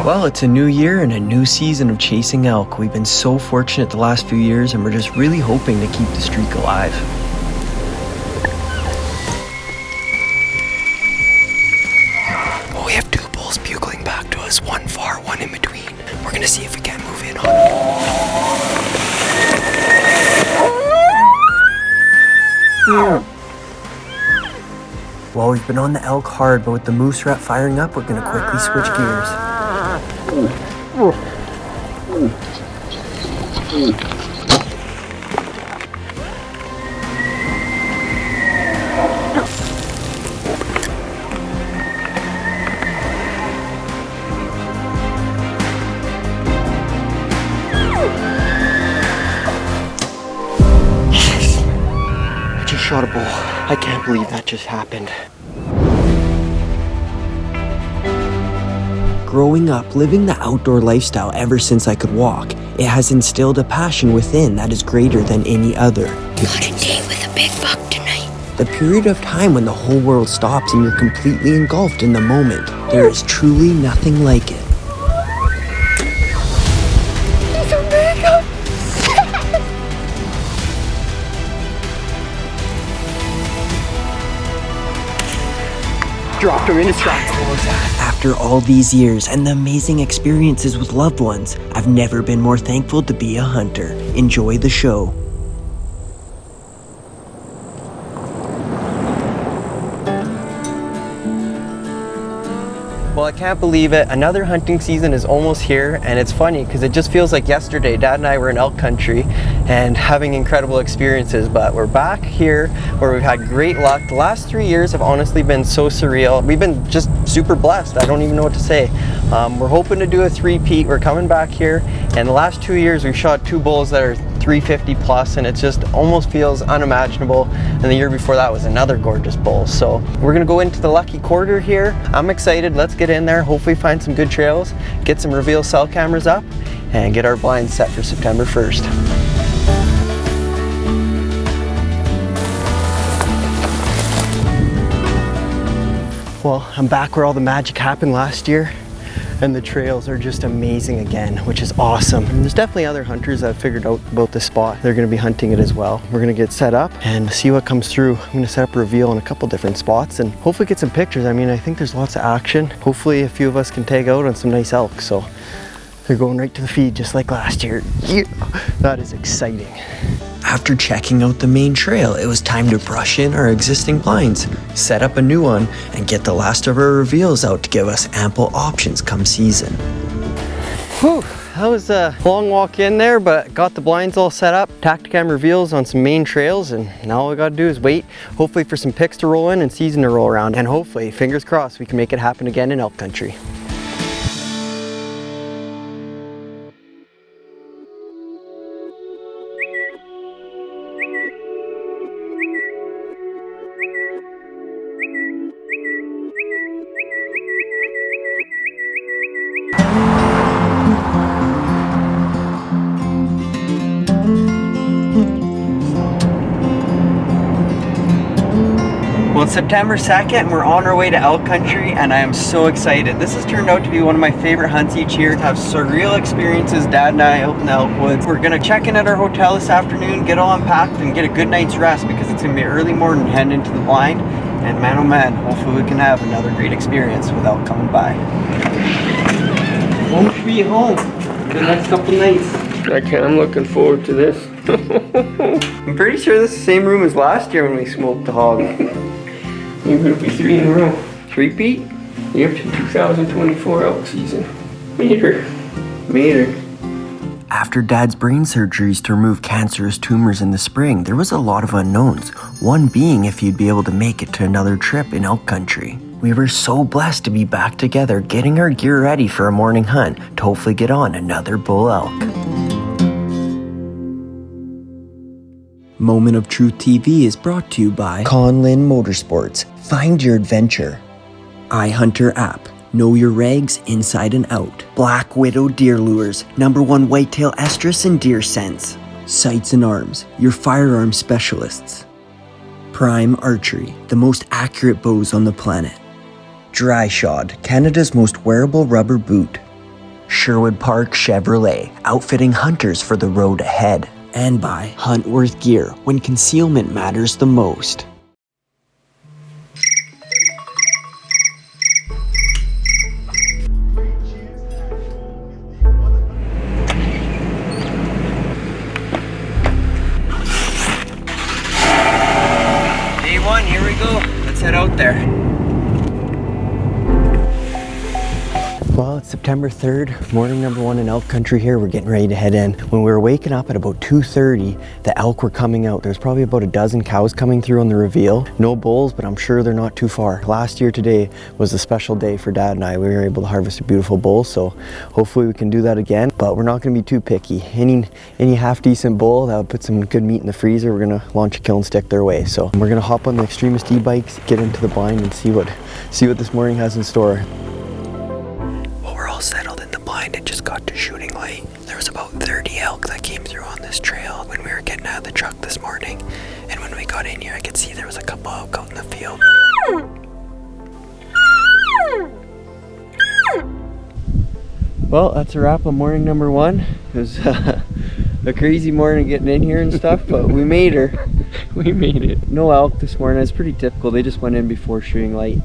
Well, it's a new year and a new season of chasing elk. We've been so fortunate the last few years, and we're just really hoping to keep the streak alive. Well, we have two bulls bugling back to us, one far, one in between. We're gonna see if we can't move in on it. Well, we've been on the elk hard, but with the moose rut firing up, we're gonna quickly switch gears. I just shot a bull. I can't believe that just happened. Growing up, living the outdoor lifestyle ever since I could walk, it has instilled a passion within that is greater than any other. Got a date with a big buck tonight. The period of time when the whole world stops and you're completely engulfed in the moment. There is truly nothing like it. He's a mega. Dropped him in his tracks. After all these years and the amazing experiences with loved ones, I've never been more thankful to be a hunter. Enjoy the show. Well, I can't believe it. Another hunting season is almost here, and it's funny because it just feels like yesterday. Dad and I were in elk country and having incredible experiences, but we're back here where we've had great luck. The last 3 years have honestly been so surreal. We've been just super blessed. I don't even know what to say. We're hoping to do a three-peat. We're coming back here, and the last 2 years we've shot two bulls that are 350 plus, and it just almost feels unimaginable. And the year before that was another gorgeous bull. So we're gonna go into the lucky quarter here. I'm excited. Let's get in there, hopefully find some good trails, get some reveal cell cameras up, and get our blinds set for September 1st. Well, I'm back where all the magic happened last year, and the trails are just amazing again, which is awesome. And there's definitely other hunters that have figured out about this spot. They're gonna be hunting it as well. We're gonna get set up and see what comes through. I'm gonna set up a reveal in a couple different spots and hopefully get some pictures. I mean, I think there's lots of action. Hopefully a few of us can tag out on some nice elk. So they're going right to the feed just like last year. Yeah, that is exciting. After checking out the main trail, it was time to brush in our existing blinds, set up a new one, and get the last of our reveals out to give us ample options come season. Whew, that was a long walk in there, but got the blinds all set up, Tacticam reveals on some main trails, and now all we gotta do is wait, hopefully for some pics to roll in and season to roll around, and hopefully, fingers crossed, we can make it happen again in elk country. Well, it's September 2nd, we're on our way to elk country, and I am so excited. This has turned out to be one of my favorite hunts each year. To have surreal experiences, Dad and I out in the elk woods. We're gonna check in at our hotel this afternoon, get all unpacked, and get a good night's rest because it's gonna be early morning heading into the blind. And man, oh man, hopefully we can have another great experience without coming by. Won't be home the next couple nights. I'm looking forward to this. I'm pretty sure this is the same room as last year when we smoked the hog. You're gonna be 3 in a row. Three-peat? You're up to 2024 elk season. Meter. After Dad's brain surgeries to remove cancerous tumors in the spring, there was a lot of unknowns, one being if he'd be able to make it to another trip in elk country. We were so blessed to be back together, getting our gear ready for a morning hunt to hopefully get on another bull elk. Moment of Truth TV is brought to you by Conlin Motorsports. Find your adventure. iHunter app. Know your regs inside and out. Black Widow Deer Lures. #1 whitetail estrus and deer scents. Sights and Arms. Your firearm specialists. Prime Archery. The most accurate bows on the planet. Dry Shod. Canada's most wearable rubber boot. Sherwood Park Chevrolet, outfitting hunters for the road ahead. And by Huntworth Gear, when concealment matters the most. Day one, here we go. Let's head out there. Well, it's September 3rd, morning number 1 in elk country here. We're getting ready to head in. When we were waking up at about 2:30, the elk were coming out. There's probably about a dozen cows coming through on the reveal. No bulls, but I'm sure they're not too far. Last year today was a special day for Dad and I. We were able to harvest a beautiful bull, so hopefully we can do that again. But we're not gonna be too picky. Any half decent bull that would put some good meat in the freezer, we're gonna launch a kill and stick their way. So we're gonna hop on the Extremist e-bikes, get into the blind and see what this morning has in store. Settled in the blind, it just got to shooting light. There was about 30 elk that came through on this trail when we were getting out of the truck this morning. And when we got in here, I could see there was a couple elk out in the field. Well, that's a wrap on morning number 1. It was a crazy morning getting in here and stuff, but we made her. We made it. No elk this morning. It's pretty typical. They just went in before shooting light.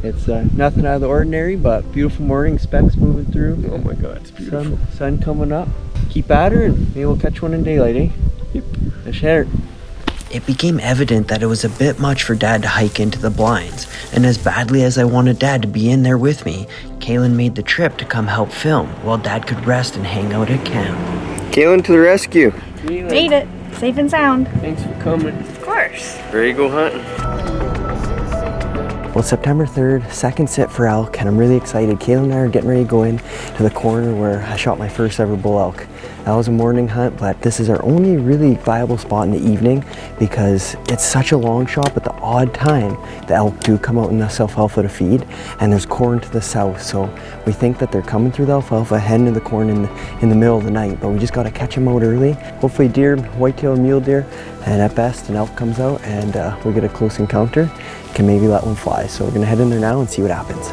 It's nothing out of the ordinary, but beautiful morning. Specks moving through. Oh my God, it's beautiful. Sun coming up. Keep at her and maybe we'll catch one in daylight, eh? Yep. Let's head her. It became evident that it was a bit much for Dad to hike into the blinds, and as badly as I wanted Dad to be in there with me, Kaylin made the trip to come help film while Dad could rest and hang out at camp. Kaylin to the rescue. Made it. Safe and sound. Thanks for coming. Of course. Ready to go hunting. Well, September 3rd, second sit for elk, and I'm really excited. Kaylin and I are getting ready to go in to the corner where I shot my first ever bull elk. That was a morning hunt, but this is our only really viable spot in the evening because it's such a long shot, but the odd time the elk do come out in the alfalfa to feed, and there's corn to the south, so we think that they're coming through the alfalfa, heading to the corn in the middle of the night, but we just got to catch them out early. Hopefully deer, whitetail, mule deer, and at best an elk comes out and we get a close encounter, can maybe let one fly. So we're gonna head in there now and see what happens.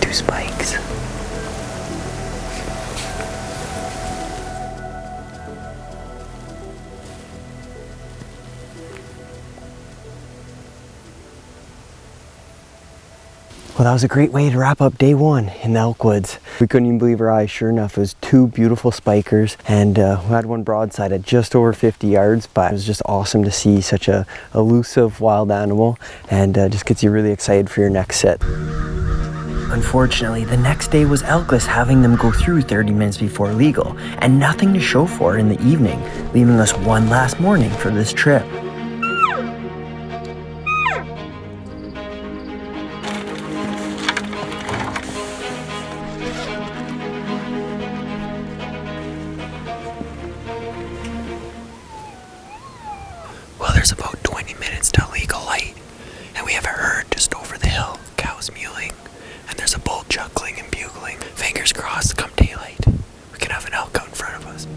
Spikes. Well, that was a great way to wrap up day 1 in the elk woods. We couldn't even believe our eyes. Sure enough, it was 2 beautiful spikers, and we had one broadside at just over 50 yards, but it was just awesome to see such a elusive wild animal, and just gets you really excited for your next sit. Unfortunately, the next day was elkless, having them go through 30 minutes before legal, and nothing to show for in the evening, leaving us one last morning for this trip. Well, there's about 20 minutes till legal light, and we have a herd just over the hill, cows mewing, and there's a bull chuckling and bugling. Fingers crossed, come daylight, we can have an elk out in front of us.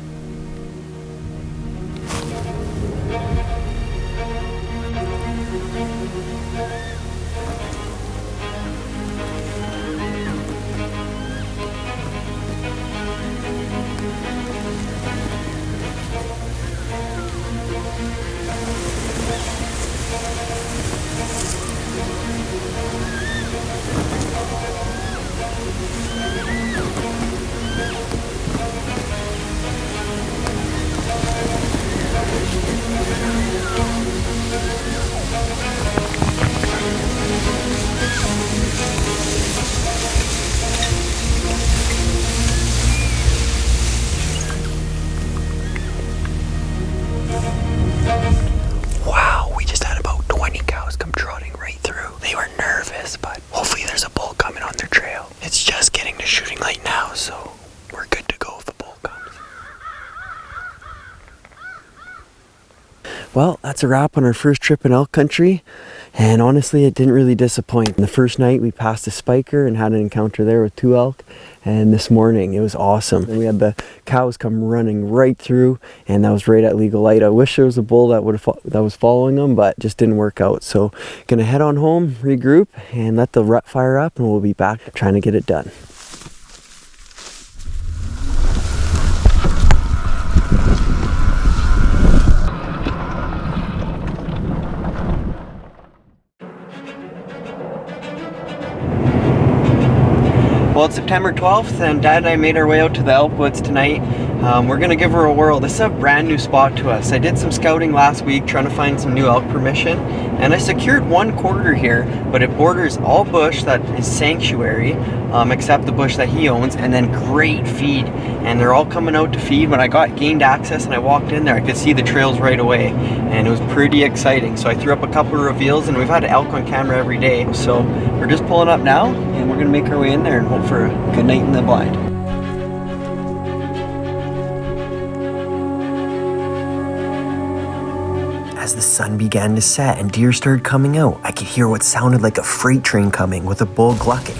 Well, that's a wrap on our first trip in elk country, and honestly it didn't really disappoint. The first night we passed a spiker and had an encounter there with 2 elk, and this morning it was awesome. And we had the cows come running right through, and that was right at legal light. I wish there was a bull that was following them, but just didn't work out. So gonna head on home, regroup, and let the rut fire up, and we'll be back trying to get it done. Well, it's September 12th, and Dad and I made our way out to the elk woods tonight. We're gonna give her a whirl. This is a brand new spot to us. I did some scouting last week trying to find some new elk permission, and I secured 1 quarter here, but it borders all bush that is sanctuary, except the bush that he owns, and then great feed. And they're all coming out to feed. When I gained access and I walked in there, I could see the trails right away, and it was pretty exciting. So I threw up a couple of reveals, and we've had elk on camera every day. So we're just pulling up now, and we're gonna make our way in there and hope for a good night in the blind. As the sun began to set and deer started coming out, I could hear what sounded like a freight train coming with a bull glucking.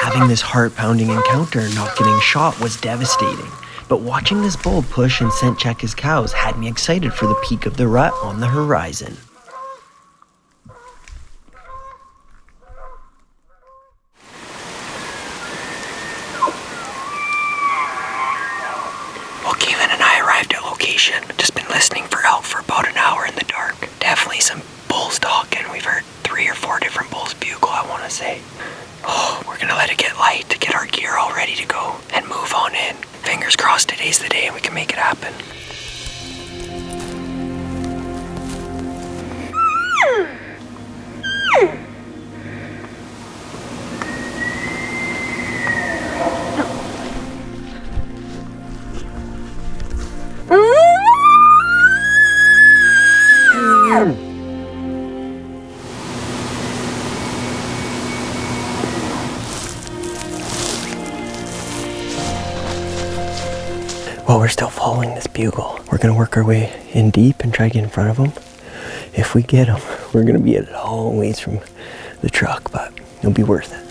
Having this heart-pounding encounter and not getting shot was devastating, but watching this bull push and scent check his cows had me excited for the peak of the rut on the horizon. Well, Keelan and I arrived at location. Just been listening for elk for about an hour in the dark. Definitely some bulls talking. We've heard 3 or 4 different bulls bugle, I want to say. Oh, we're gonna let it get light to get our gear all ready to go and move on in. Fingers crossed today's the day and we can make it happen. Well, we're still following this bugle. We're gonna work our way in deep and try to get in front of them. If we get them, we're gonna be a long ways from the truck, but it'll be worth it.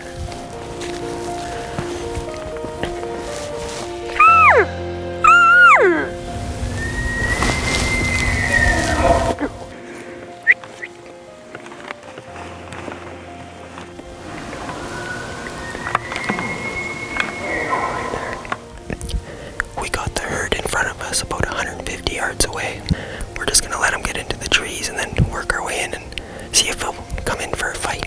About 150 yards away. We're just gonna let them get into the trees and then work our way in and see if they'll come in for a fight.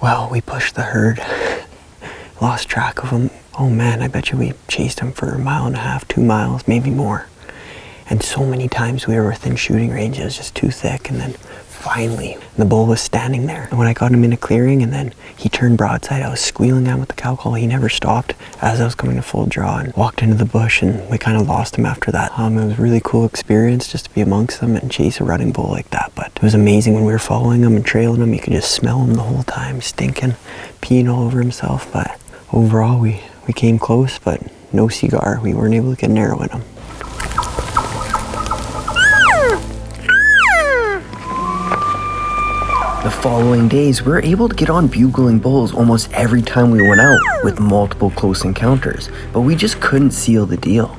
Well, we pushed the herd, lost track of them. Oh man, I bet you we chased them for 1.5 miles, 2 miles, maybe more. And so many times we were within shooting range, it was just too thick. And then finally, the bull was standing there. And when I got him in a clearing and then he turned broadside, I was squealing out with the cow call. He never stopped as I was coming to full draw and walked into the bush, and we kind of lost him after that. It was a really cool experience just to be amongst them and chase a rutting bull like that. But it was amazing when we were following him and trailing him. You could just smell him the whole time, stinking, peeing all over himself. But overall, we came close, but no cigar. We weren't able to get an arrow in him. The following days, we were able to get on bugling bulls almost every time we went out with multiple close encounters, but we just couldn't seal the deal.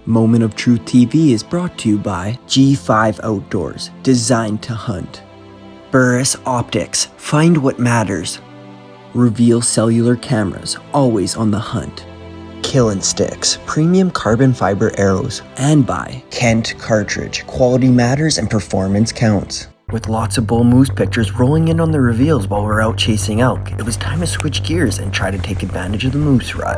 Moment of Truth TV is brought to you by G5 Outdoors, designed to hunt. Burris Optics, find what matters. Reveal Cellular Cameras, always on the hunt. Killin' Sticks, premium carbon fiber arrows. And by Kent Cartridge, quality matters and performance counts. With lots of bull moose pictures rolling in on the reveals while we're out chasing elk, it was time to switch gears and try to take advantage of the moose rut.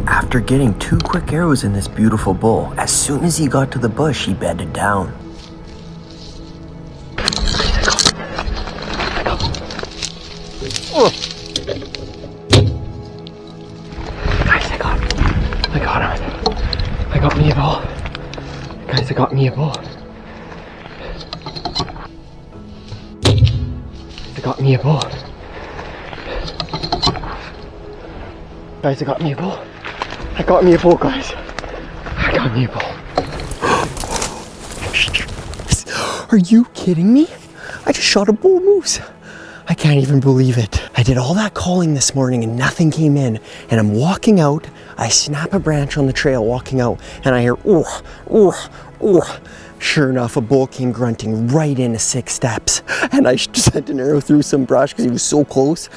After getting 2 quick arrows in this beautiful bull, as soon as he got to the bush, he bedded down. Guys, I got him. I got me a bull. Guys, I got me a bull. I got me a bull. Guys, I got me a bull. I got me a bull, guys. I got me a bull. Are you kidding me? I just shot a bull moose. I can't even believe it. I did all that calling this morning and nothing came in. And I'm walking out, I snap a branch on the trail walking out, and I hear, oh, oh, oh. Sure enough, a bull came grunting right into 6 steps. And I sent an arrow through some brush because he was so close.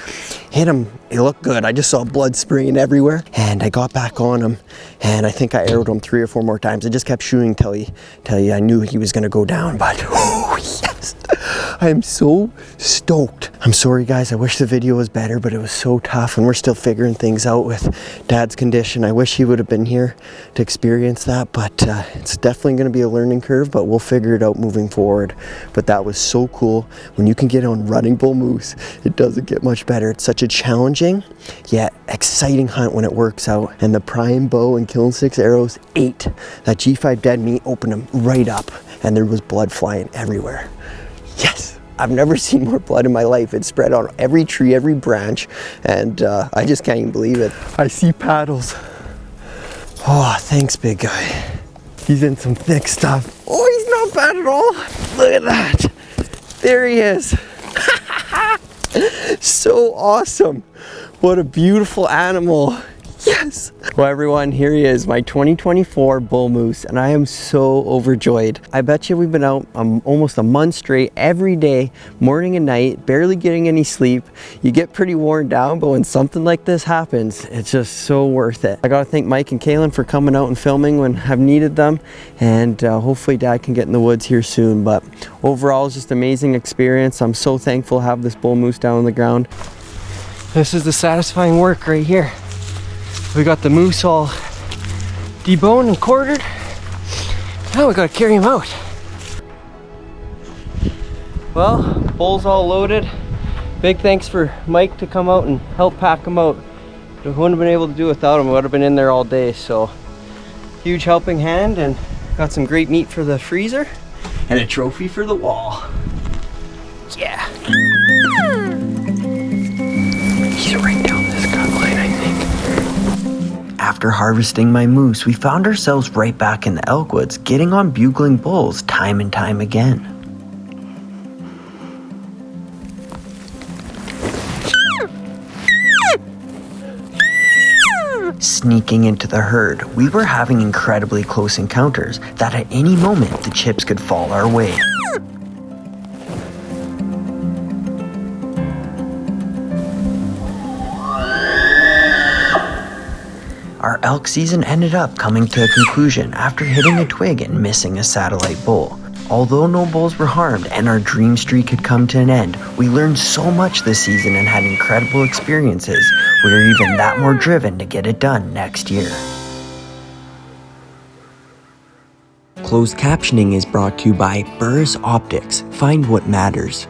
Hit him, he looked good. I just saw blood spraying everywhere. And I got back on him, and I think I arrowed him 3 or 4 more times. I just kept shooting till I knew he was gonna go down, but oh yes! I am so stoked. I'm sorry guys, I wish the video was better, but it was so tough and we're still figuring things out with Dad's condition. I wish he would have been here to experience that, but it's definitely gonna be a learning curve, but we'll figure it out moving forward. But that was so cool. When you can get on running bull moose, it doesn't get much better. It's such a challenging yet exciting hunt when it works out. And the prime bow and Killin' Sticks arrows ate that G5 dead meat, opened them right up, and there was blood flying everywhere. Yes, I've never seen more blood in my life. It spread on every tree, every branch, and I just can't even believe it. I see paddles. Oh, thanks, big guy. He's in some thick stuff. Oh, he's not bad at all. Look at that. There he is. So awesome. What a beautiful animal. Yes. Well, everyone, here he is, my 2024 bull moose, and I am so overjoyed. I bet you we've been out almost a month straight, every day, morning and night, barely getting any sleep. You get pretty worn down, but when something like this happens, it's just so worth it. I gotta thank Mike and Kaylin for coming out and filming when I've needed them, and hopefully Dad can get in the woods here soon. But overall, it's just an amazing experience. I'm so thankful to have this bull moose down on the ground. This is the satisfying work right here. We got the moose all deboned and quartered. Now we gotta carry him out. Well, bull's all loaded. Big thanks for Mike to come out and help pack him out. We wouldn't have been able to do it without him. We would have been in there all day. So huge helping hand, and got some great meat for the freezer and a trophy for the wall. Yeah. After harvesting my moose, we found ourselves right back in the elk woods, getting on bugling bulls time and time again. Sneaking into the herd, we were having incredibly close encounters that at any moment the chips could fall our way. Our elk season ended up coming to a conclusion after hitting a twig and missing a satellite bull. Although no bulls were harmed and our dream streak had come to an end, we learned so much this season and had incredible experiences. We are even that more driven to get it done next year. Closed captioning is brought to you by Burris Optics. Find what matters.